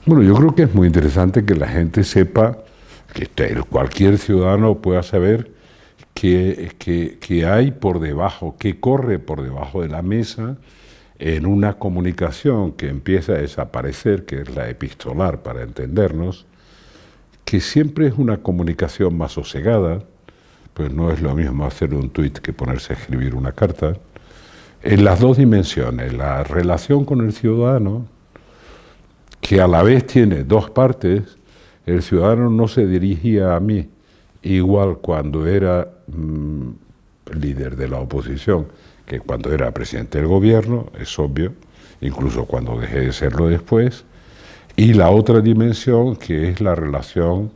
Bueno, yo creo que es muy interesante que la gente sepa, que cualquier ciudadano pueda saber que hay por debajo, que corre por debajo de la mesa en una comunicación que empieza a desaparecer, que es la epistolar para entendernos, que siempre es una comunicación más sosegada, pues no es lo mismo hacer un tuit que ponerse a escribir una carta, en las dos dimensiones, la relación con el ciudadano, que a la vez tiene dos partes. El ciudadano no se dirigía a mí igual cuando era líder de la oposición que cuando era presidente del gobierno, es obvio, incluso cuando dejé de serlo después, y la otra dimensión que es la relación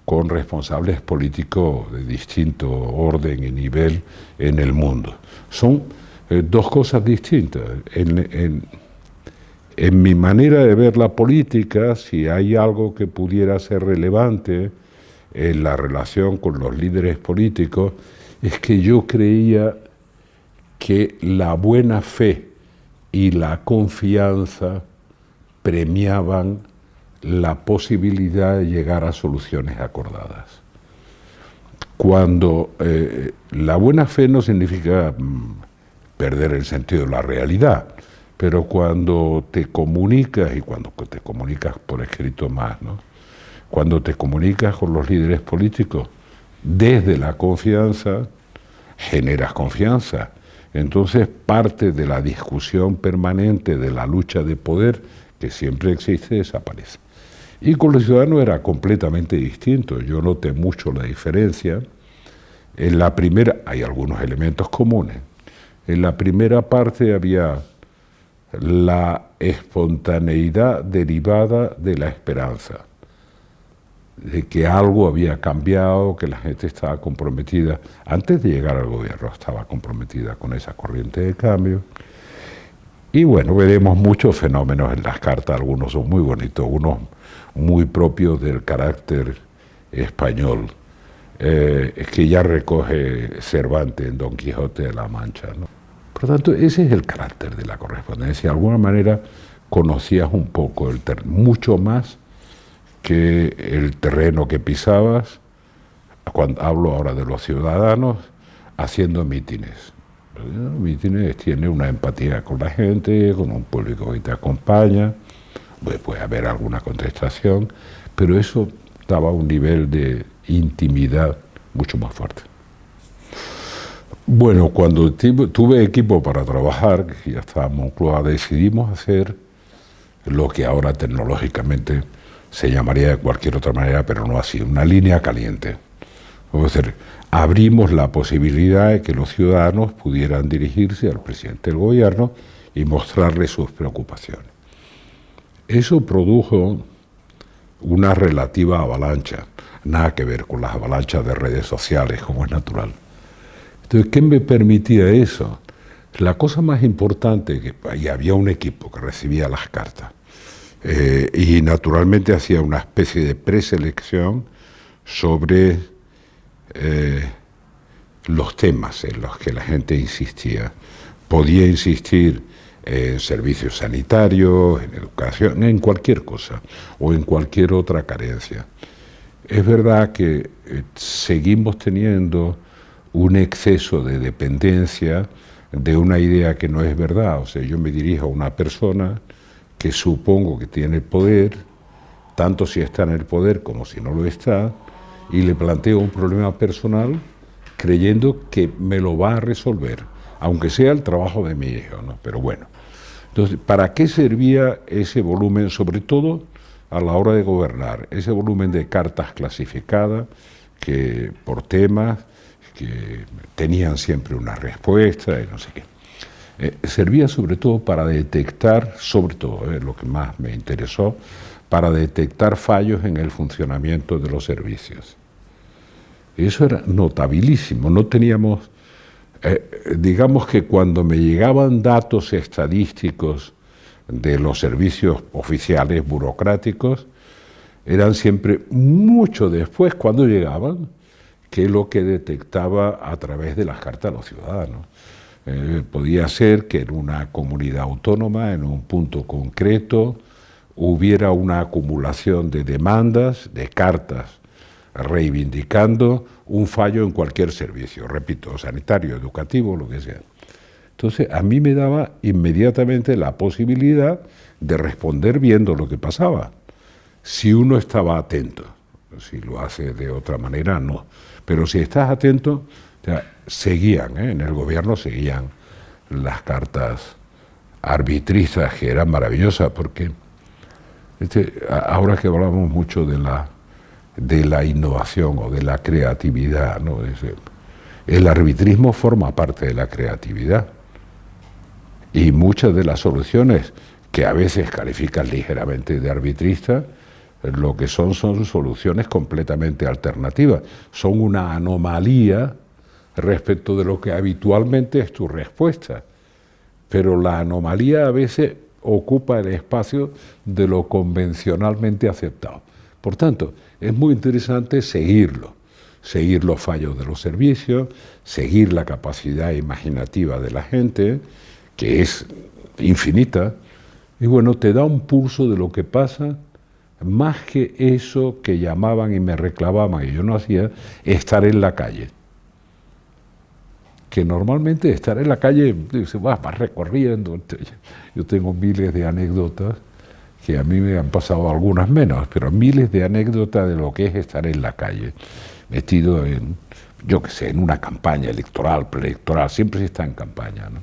con responsables políticos de distinto orden y nivel en el mundo. Son dos cosas distintas. En mi manera de ver la política, si hay algo que pudiera ser relevante en la relación con los líderes políticos, es que yo creía que la buena fe y la confianza premiaban la posibilidad de llegar a soluciones acordadas. Cuando la buena fe no significa perder el sentido de la realidad, pero cuando te comunicas, y cuando te comunicas por escrito más, ¿no? Cuando te comunicas con los líderes políticos desde la confianza, generas confianza. Entonces parte de la discusión permanente de la lucha de poder que siempre existe desaparece. Y con los ciudadanos era completamente distinto. Yo noté mucho la diferencia. En la primera, hay algunos elementos comunes. En la primera parte había la espontaneidad derivada de la esperanza, de que algo había cambiado, que la gente estaba comprometida, antes de llegar al gobierno estaba comprometida con esa corriente de cambio. Y bueno, veremos muchos fenómenos en las cartas, algunos son muy bonitos, unos muy propios del carácter español, que ya recoge Cervantes en Don Quijote de la Mancha, ¿no? Por lo tanto, ese es el carácter de la correspondencia. De alguna manera conocías un poco el terreno, mucho más que el terreno que pisabas, cuando hablo ahora de los ciudadanos, haciendo mítines. Los mítines tienen una empatía con la gente, con un público que te acompaña, puede haber alguna contestación, pero eso daba un nivel de intimidad mucho más fuerte. Bueno, cuando tuve equipo para trabajar, que ya estaba en Moncloa, decidimos hacer lo que ahora tecnológicamente se llamaría de cualquier otra manera, pero no así, una línea caliente. Es decir, abrimos la posibilidad de que los ciudadanos pudieran dirigirse al presidente del gobierno y mostrarle sus preocupaciones. Eso produjo una relativa avalancha, nada que ver con las avalanchas de redes sociales, como es natural. Entonces, ¿qué me permitía eso? La cosa más importante, que ahí había un equipo que recibía las cartas, y naturalmente hacía una especie de preselección sobre los temas en los que la gente insistía. Podía insistir en servicios sanitarios, en educación, en cualquier cosa, o en cualquier otra carencia. Es verdad que seguimos teniendo un exceso de dependencia de una idea que no es verdad. O sea, yo me dirijo a una persona que supongo que tiene poder, tanto si está en el poder como si no lo está, y le planteo un problema personal creyendo que me lo va a resolver, aunque sea el trabajo de mi hijo, ¿no? Pero bueno. Entonces, ¿para qué servía ese volumen, sobre todo a la hora de gobernar? Ese volumen de cartas clasificadas que por temas que tenían siempre una respuesta y no sé qué. Servía sobre todo para detectar, sobre todo, lo que más me interesó, para detectar fallos en el funcionamiento de los servicios. Y eso era notabilísimo. No teníamos, digamos que cuando me llegaban datos estadísticos de los servicios oficiales burocráticos, eran siempre mucho después, cuando llegaban, que lo que detectaba a través de las cartas a los ciudadanos. Podía ser que en una comunidad autónoma, en un punto concreto, hubiera una acumulación de demandas, de cartas, reivindicando un fallo en cualquier servicio, repito, sanitario, educativo, lo que sea. Entonces, a mí me daba inmediatamente la posibilidad de responder viendo lo que pasaba, si uno estaba atento. Si lo hace de otra manera, no. Pero si estás atento, o sea, seguían, en el gobierno seguían las cartas arbitristas, que eran maravillosas, porque ahora que hablamos mucho de la innovación o de la creatividad, ¿no? El arbitrismo forma parte de la creatividad. Y muchas de las soluciones que a veces califican ligeramente de arbitristas, lo que son soluciones completamente alternativas. Son una anomalía respecto de lo que habitualmente es tu respuesta. Pero la anomalía a veces ocupa el espacio de lo convencionalmente aceptado. Por tanto, es muy interesante seguirlo, seguir los fallos de los servicios, seguir la capacidad imaginativa de la gente, que es infinita, y bueno, te da un pulso de lo que pasa, más que eso que llamaban y me reclamaban, y yo no hacía, estar en la calle. Que normalmente estar en la calle, vas recorriendo. Yo tengo miles de anécdotas, que a mí me han pasado algunas menos, pero miles de anécdotas de lo que es estar en la calle, metido en, yo qué sé, en una campaña electoral, preelectoral, siempre se está en campaña, ¿no?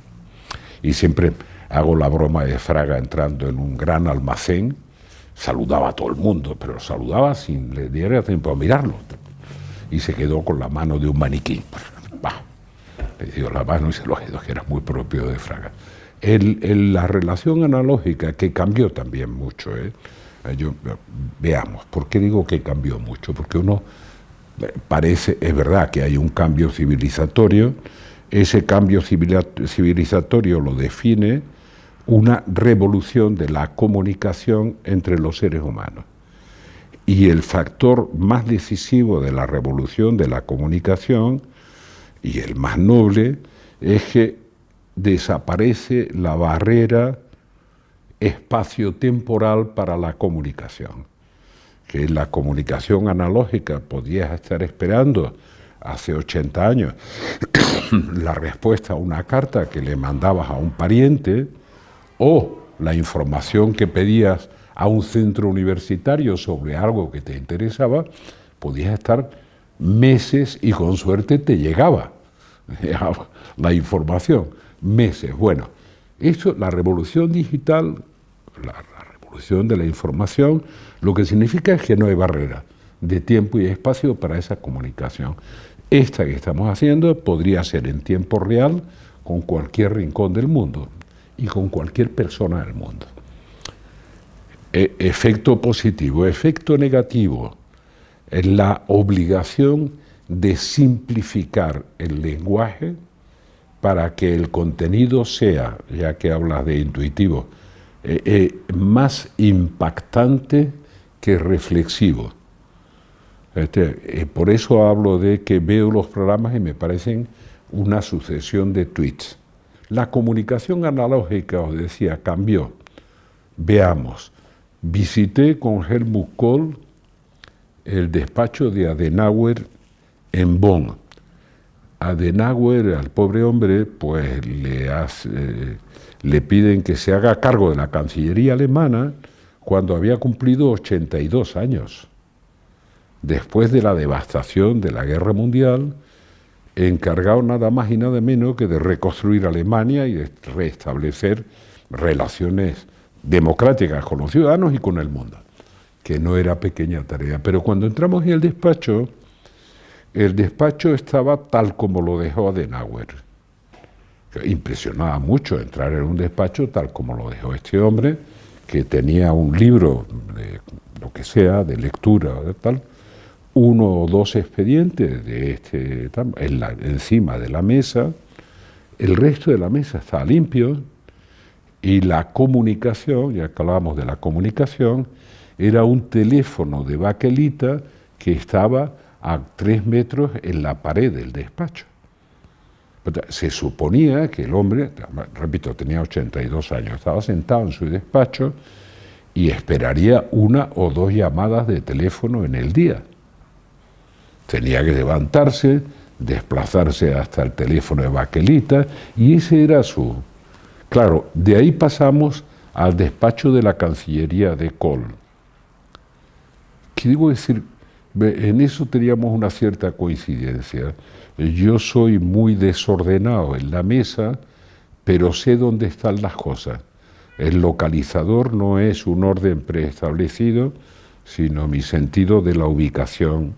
Y siempre hago la broma de Fraga entrando en un gran almacén, saludaba a todo el mundo, pero saludaba sin le diera tiempo a mirarlo. Y se quedó con la mano de un maniquí. Bah, le dio la mano y se lo quedó, que era muy propio de Fraga. La relación analógica, que cambió también mucho, veamos, ¿por qué digo que cambió mucho? Porque uno parece, es verdad que hay un cambio civilizatorio, ese cambio civilizatorio lo define una revolución de la comunicación entre los seres humanos. Y el factor más decisivo de la revolución de la comunicación, y el más noble, es que desaparece la barrera espacio-temporal para la comunicación. Que en la comunicación analógica podías estar esperando hace 80 años la respuesta a una carta que le mandabas a un pariente o la información que pedías a un centro universitario sobre algo que te interesaba, podías estar meses y con suerte te llegaba la información. Meses. Bueno, esto, la revolución digital, la revolución de la información, lo que significa es que no hay barrera de tiempo y espacio para esa comunicación. Esta que estamos haciendo podría ser en tiempo real con cualquier rincón del mundo y con cualquier persona del mundo. Efecto positivo. Efecto negativo, la obligación de simplificar el lenguaje para que el contenido sea, ya que hablas de intuitivo, más impactante que reflexivo. Por eso hablo de que veo los programas y me parecen una sucesión de tweets. La comunicación analógica, os decía, cambió. Veamos, visité con Helmut Kohl el despacho de Adenauer en Bonn. Adenauer, al pobre hombre, pues le piden que se haga cargo de la Cancillería alemana cuando había cumplido 82 años. Después de la devastación de la Guerra Mundial, encargado nada más y nada menos que de reconstruir Alemania y de restablecer relaciones democráticas con los ciudadanos y con el mundo, que no era pequeña tarea. Pero cuando entramos en el despacho estaba tal como lo dejó Adenauer. Impresionaba mucho entrar en un despacho tal como lo dejó este hombre, que tenía un libro, de lo que sea, de lectura, de tal, uno o dos expedientes de encima de la mesa, el resto de la mesa estaba limpio, y la comunicación, ya que hablábamos de la comunicación, era un teléfono de baquelita que estaba a 3 metros en la pared del despacho. Se suponía que el hombre, repito, tenía 82 años, estaba sentado en su despacho y esperaría 1 o 2 llamadas de teléfono en el día. Tenía que levantarse, desplazarse hasta el teléfono de Baquelita, y ese era su... Claro, de ahí pasamos al despacho de la Cancillería de Kohl. ¿Qué debo decir? En eso teníamos una cierta coincidencia. Yo soy muy desordenado en la mesa, pero sé dónde están las cosas. El localizador no es un orden preestablecido, sino mi sentido de la ubicación,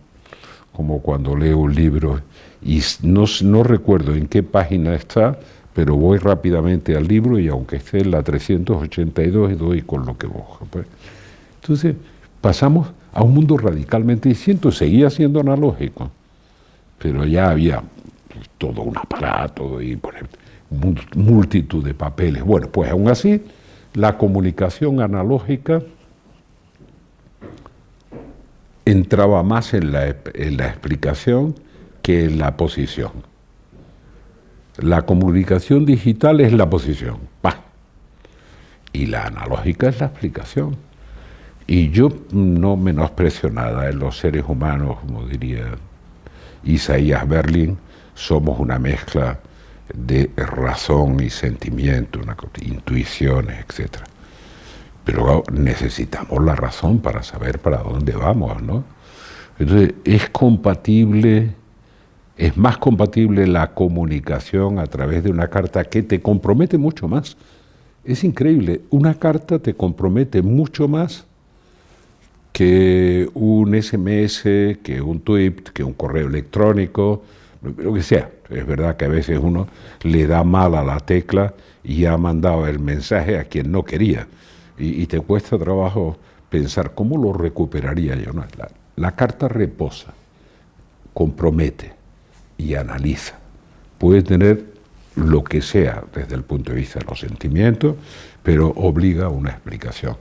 como cuando leo un libro y no recuerdo en qué página está, pero voy rápidamente al libro y aunque esté en la 382 doy con lo que busco. Entonces pasamos a un mundo radicalmente distinto, seguía siendo analógico, pero ya había todo un aparato y multitud de papeles. Bueno, pues aún así, la comunicación analógica entraba más en la explicación que en la posición. La comunicación digital es la posición, y la analógica es la explicación. Y yo no menosprecio nada en los seres humanos, como diría Isaías Berlin, somos una mezcla de razón y sentimiento, intuiciones, etc. Pero necesitamos la razón para saber para dónde vamos, ¿no? Entonces, es más compatible la comunicación a través de una carta que te compromete mucho más. Es increíble, una carta te compromete mucho más que un SMS, que un tweet, que un correo electrónico, lo que sea. Es verdad que a veces uno le da mal a la tecla y ha mandado el mensaje a quien no quería. Y te cuesta trabajo pensar cómo lo recuperaría yo. No, la carta reposa, compromete y analiza. Puede tener lo que sea desde el punto de vista de los sentimientos, pero obliga a una explicación.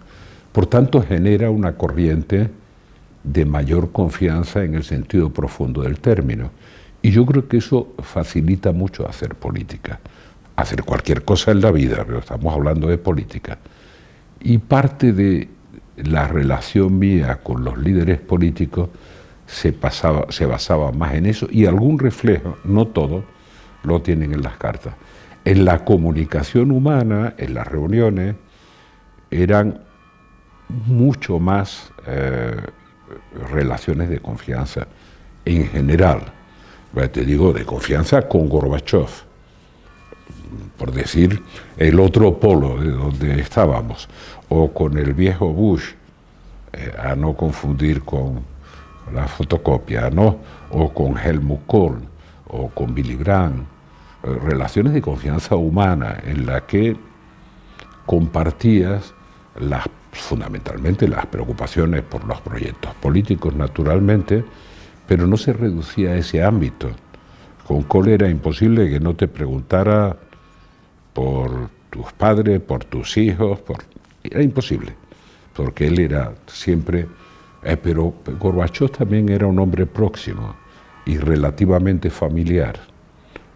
Por tanto, genera una corriente de mayor confianza en el sentido profundo del término. Y yo creo que eso facilita mucho hacer política, hacer cualquier cosa en la vida, pero estamos hablando de política. Y parte de la relación mía con los líderes políticos se basaba más en eso, y algún reflejo, no todo, lo tienen en las cartas. En la comunicación humana, en las reuniones, eran mucho más relaciones de confianza en general. Te digo, de confianza con Gorbachov, por decir el otro polo de donde estábamos, o con el viejo Bush, a no confundir con la fotocopia, ¿no? O con Helmut Kohl, o con Willy Brandt, relaciones de confianza humana en la que compartías fundamentalmente las preocupaciones por los proyectos políticos, naturalmente, pero no se reducía a ese ámbito. Con Kohl era imposible que no te preguntara por tus padres, por tus hijos, era imposible, porque él era siempre... pero Gorbachov también era un hombre próximo y relativamente familiar.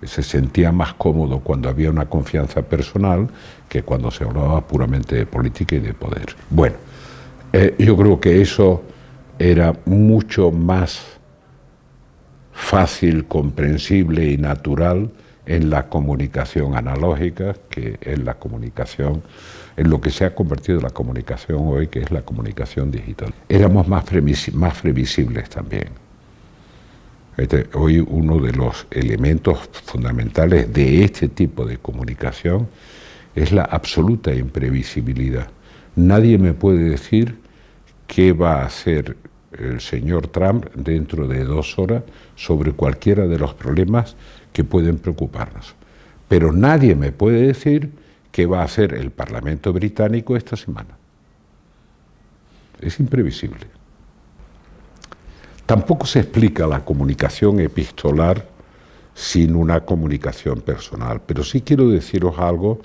Se sentía más cómodo cuando había una confianza personal que cuando se hablaba puramente de política y de poder. Bueno, yo creo que eso era mucho más fácil, comprensible y natural en la comunicación analógica que en la comunicación, en lo que se ha convertido en la comunicación hoy, que es la comunicación digital. Éramos más previsibles también. Hoy uno de los elementos fundamentales de este tipo de comunicación es la absoluta imprevisibilidad. Nadie me puede decir qué va a hacer el señor Trump dentro de 2 horas sobre cualquiera de los problemas que pueden preocuparnos. Pero nadie me puede decir qué va a hacer el Parlamento británico esta semana. Es imprevisible. Tampoco se explica la comunicación epistolar sin una comunicación personal, pero sí quiero deciros algo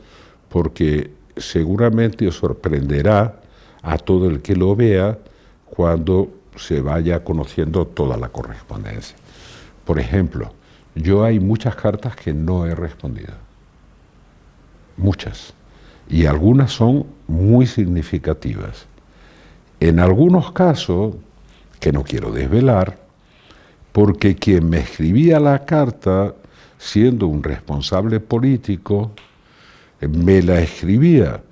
porque seguramente os sorprenderá a todo el que lo vea cuando se vaya conociendo toda la correspondencia. Por ejemplo, yo hay muchas cartas que no he respondido, muchas, y algunas son muy significativas. En algunos casos, que no quiero desvelar, porque quien me escribía la carta, siendo un responsable político, me la escribía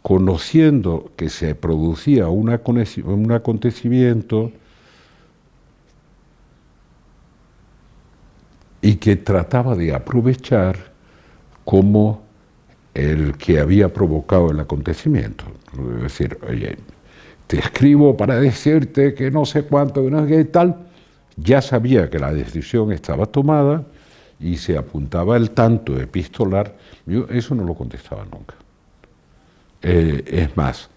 conociendo que se producía un acontecimiento y que trataba de aprovechar como el que había provocado el acontecimiento. Es decir, oye, te escribo para decirte que no sé cuánto, que no sé qué tal. Ya sabía que la decisión estaba tomada y se apuntaba el tanto epistolar. Yo eso no lo contestaba nunca. Es más,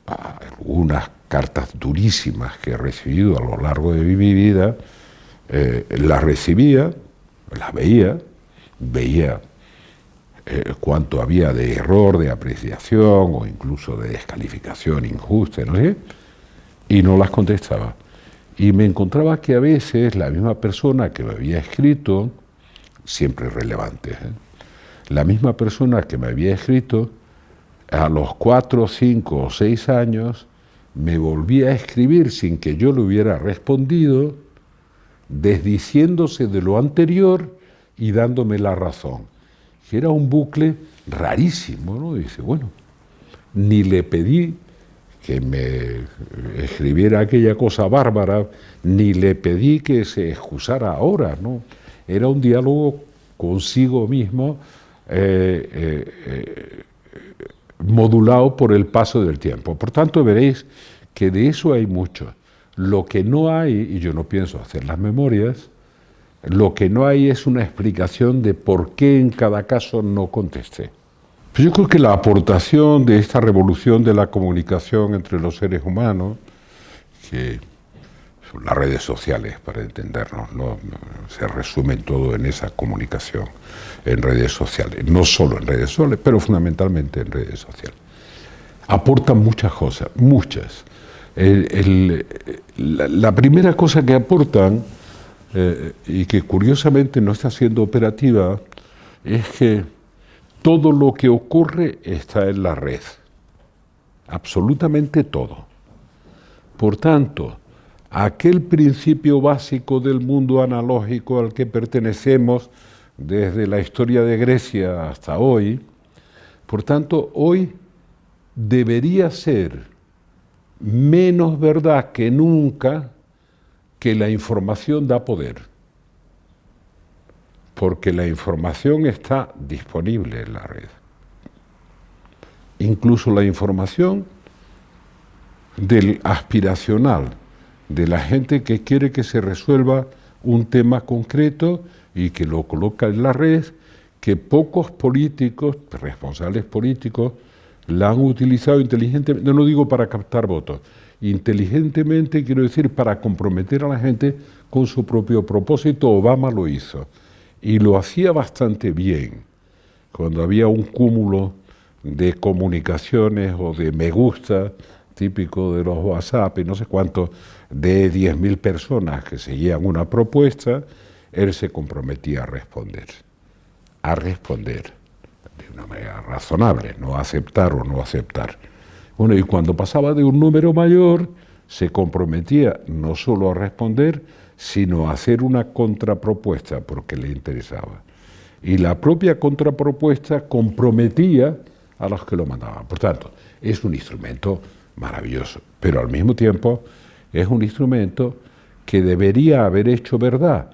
algunas cartas durísimas que he recibido a lo largo de mi vida, las recibía, las veía cuánto había de error, de apreciación o incluso de descalificación injusta, no sé, y no las contestaba. Y me encontraba que a veces la misma persona que me había escrito, siempre relevante, la misma persona que me había escrito, a los 4, 5 o 6 años, me volvía a escribir sin que yo le hubiera respondido, desdiciéndose de lo anterior y dándome la razón. Era un bucle rarísimo, ¿no? Dice, bueno, ni le pedí que me escribiera aquella cosa bárbara, ni le pedí que se excusara ahora, ¿no? Era un diálogo consigo mismo, modulado por el paso del tiempo. Por tanto, veréis que de eso hay mucho. Lo que no hay, y yo no pienso hacer las memorias, lo que no hay es una explicación de por qué en cada caso no contesté. Pues yo creo que la aportación de esta revolución de la comunicación entre los seres humanos, que son las redes sociales, para entendernos, ¿no? Se resume todo en esa comunicación en redes sociales, no solo en redes sociales, pero fundamentalmente en redes sociales. Aportan muchas cosas, muchas. La primera cosa que aportan, y que curiosamente no está siendo operativa, es que todo lo que ocurre está en la red, absolutamente todo. Por tanto, aquel principio básico del mundo analógico al que pertenecemos desde la historia de Grecia hasta hoy, por tanto, hoy debería ser menos verdad que nunca que la información da poder, porque la información está disponible en la red. Incluso la información del aspiracional, de la gente que quiere que se resuelva un tema concreto y que lo coloca en la red, que pocos políticos, responsables políticos, la han utilizado inteligentemente, no digo para captar votos, inteligentemente quiero decir para comprometer a la gente con su propio propósito. Obama lo hizo y lo hacía bastante bien cuando había un cúmulo de comunicaciones o de me gusta típico de los WhatsApp y no sé cuánto, de 10.000 personas que seguían una propuesta, él se comprometía a responder de una manera razonable, no aceptar o no aceptar. Bueno, y cuando pasaba de un número mayor, se comprometía no solo a responder, sino a hacer una contrapropuesta porque le interesaba. Y la propia contrapropuesta comprometía a los que lo mandaban. Por tanto, es un instrumento maravilloso, pero al mismo tiempo es un instrumento que debería haber hecho verdad,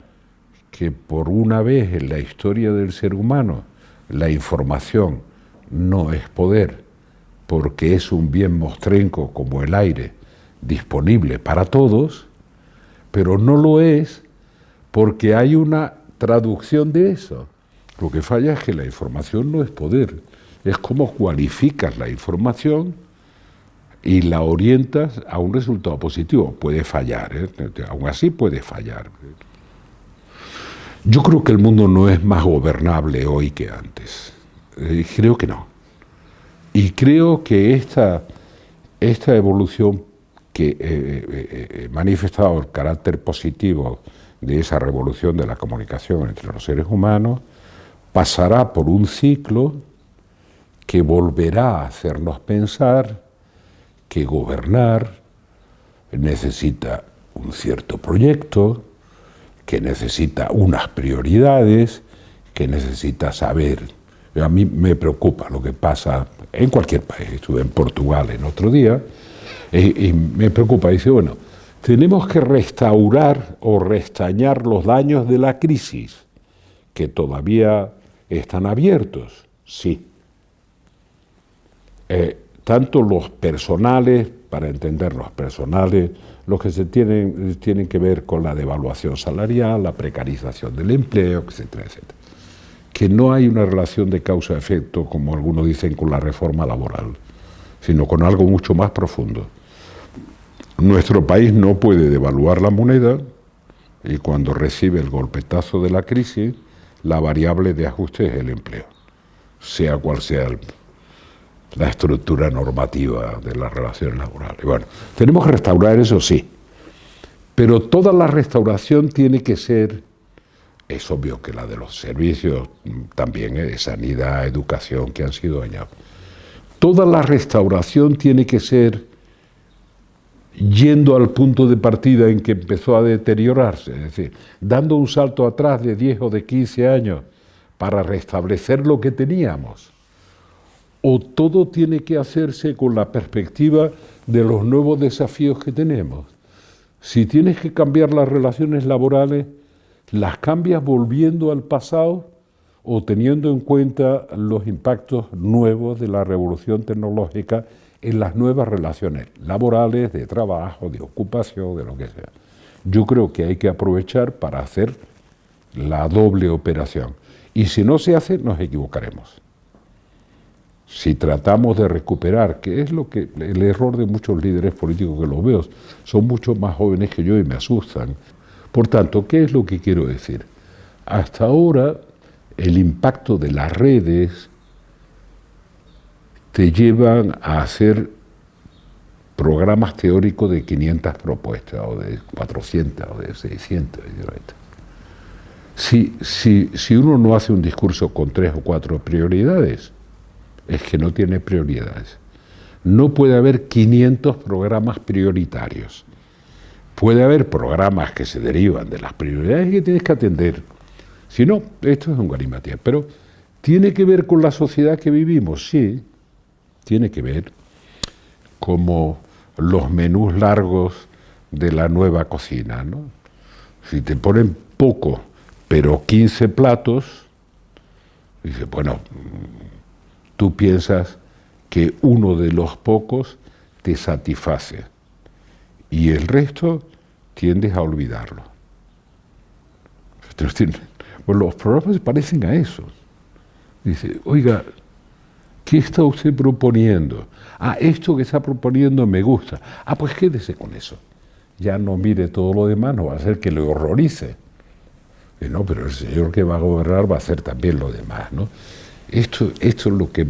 que por una vez en la historia del ser humano la información no es poder, porque es un bien mostrenco como el aire, disponible para todos, pero no lo es porque hay una traducción de eso. Lo que falla es que la información no es poder, es cómo cualificas la información y la orientas a un resultado positivo. Puede fallar, aún así puede fallar. Yo creo que el mundo no es más gobernable hoy que antes. Creo que no. Y creo que esta evolución que ha manifestado el carácter positivo de esa revolución de la comunicación entre los seres humanos pasará por un ciclo que volverá a hacernos pensar que gobernar necesita un cierto proyecto, que necesita unas prioridades, que necesita saber. A mí me preocupa lo que pasa en cualquier país. Estuve en Portugal en otro día y me preocupa. Dice, bueno, tenemos que restaurar o restañar los daños de la crisis, que todavía están abiertos. Sí. Tanto los personales, para entender los personales, los que tienen que ver con la devaluación salarial, la precarización del empleo, etcétera, etcétera. Que no hay una relación de causa-efecto, como algunos dicen, con la reforma laboral, sino con algo mucho más profundo. Nuestro país no puede devaluar la moneda y cuando recibe el golpetazo de la crisis, la variable de ajuste es el empleo, sea cual sea la estructura normativa de las relaciones laborales. Bueno, tenemos que restaurar eso, sí, pero toda la restauración tiene que ser, es obvio que la de los servicios también, de sanidad, educación, que han sido dañados. Toda la restauración tiene que ser yendo al punto de partida en que empezó a deteriorarse, es decir, dando un salto atrás de 10 o de 15 años para restablecer lo que teníamos. O todo tiene que hacerse con la perspectiva de los nuevos desafíos que tenemos. Si tienes que cambiar las relaciones laborales, ¿las cambias volviendo al pasado o teniendo en cuenta los impactos nuevos de la revolución tecnológica en las nuevas relaciones laborales, de trabajo, de ocupación, de lo que sea? Yo creo que hay que aprovechar para hacer la doble operación. Y si no se hace, nos equivocaremos. Si tratamos de recuperar, que es lo que el error de muchos líderes políticos que los veo, son mucho más jóvenes que yo y me asustan. Por tanto, ¿qué es lo que quiero decir? Hasta ahora, el impacto de las redes te llevan a hacer programas teóricos de 500 propuestas, o de 400, o de 600. Si uno no hace un discurso con 3 o 4 prioridades, es que no tiene prioridades. No puede haber 500 programas prioritarios. Puede haber programas que se derivan de las prioridades que tienes que atender. Si no, esto es un galimatías. Pero tiene que ver con la sociedad que vivimos, sí. Tiene que ver como los menús largos de la nueva cocina, ¿no? Si te ponen poco, pero 15 platos, dices, bueno, tú piensas que uno de los pocos te satisface y el resto tiendes a olvidarlo. Bueno, los programas se parecen a eso. Dice, oiga, ¿qué está usted proponiendo? Ah, esto que está proponiendo me gusta. Ah, pues quédese con eso. Ya no mire todo lo demás, no va a hacer que le horrorice. Y no, pero el señor que va a gobernar va a hacer también lo demás, ¿no? Esto es lo que